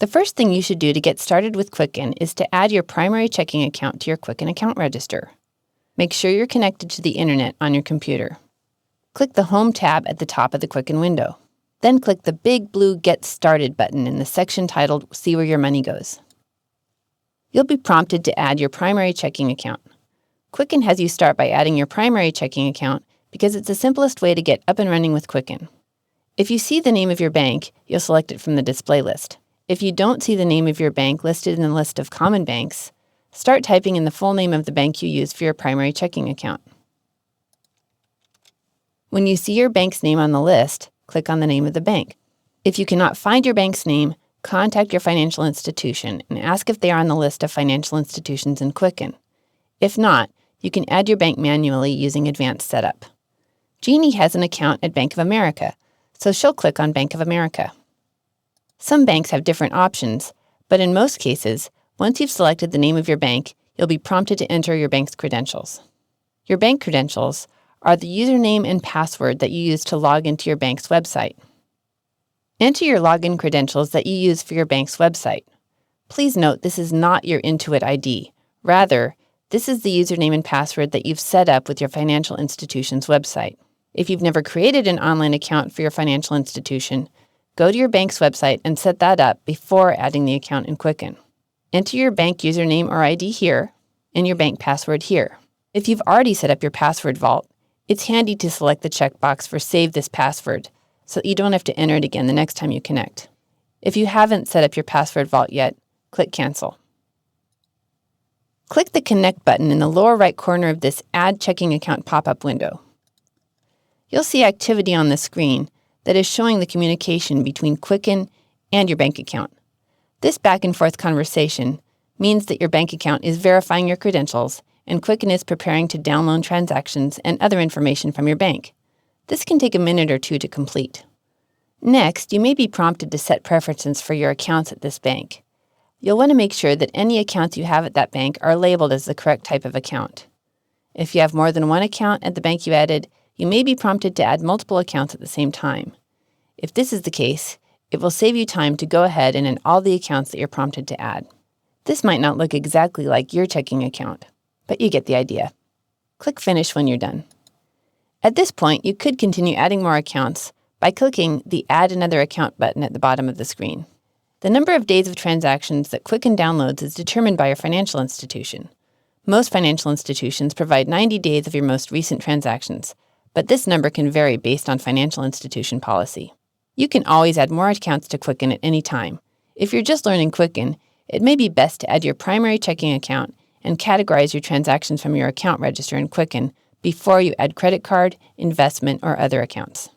The first thing you should do to get started with Quicken is to add your primary checking account to your Quicken account register. Make sure you're connected to the internet on your computer. Click the Home tab at the top of the Quicken window. Then click the big blue Get Started button in the section titled See Where Your Money Goes. You'll be prompted to add your primary checking account. Quicken has you start by adding your primary checking account because it's the simplest way to get up and running with Quicken. If you see the name of your bank, you'll select it from the display list. If you don't see the name of your bank listed in the list of common banks, start typing in the full name of the bank you use for your primary checking account. When you see your bank's name on the list, click on the name of the bank. If you cannot find your bank's name, contact your financial institution and ask if they are on the list of financial institutions in Quicken. If not, you can add your bank manually using Advanced Setup. Jeannie has an account at Bank of America, so she'll click on Bank of America. Some banks have different options, but in most cases, once you've selected the name of your bank, you'll be prompted to enter your bank's credentials. Your bank credentials are the username and password that you use to log into your bank's website. Enter your login credentials that you use for your bank's website. Please note this is not your Intuit ID. Rather, this is the username and password that you've set up with your financial institution's website. If you've never created an online account for your financial institution, go to your bank's website and set that up before adding the account in Quicken. Enter your bank username or ID here and your bank password here. If you've already set up your password vault, it's handy to select the checkbox for Save this password so that you don't have to enter it again the next time you connect. If you haven't set up your password vault yet, click Cancel. Click the Connect button in the lower right corner of this Add Checking Account pop-up window. You'll see activity on the screen that is showing the communication between Quicken and your bank account. This back-and-forth conversation means that your bank account is verifying your credentials and Quicken is preparing to download transactions and other information from your bank. This can take a minute or two to complete. Next, you may be prompted to set preferences for your accounts at this bank. You'll want to make sure that any accounts you have at that bank are labeled as the correct type of account. If you have more than one account at the bank you added, you may be prompted to add multiple accounts at the same time. If this is the case, it will save you time to go ahead and add all the accounts that you're prompted to add. This might not look exactly like your checking account, but you get the idea. Click Finish when you're done. At this point, you could continue adding more accounts by clicking the Add Another Account button at the bottom of the screen. The number of days of transactions that Quicken downloads is determined by your financial institution. Most financial institutions provide 90 days of your most recent transactions, but this number can vary based on financial institution policy. You can always add more accounts to Quicken at any time. If you're just learning Quicken, it may be best to add your primary checking account and categorize your transactions from your account register in Quicken before you add credit card, investment, or other accounts.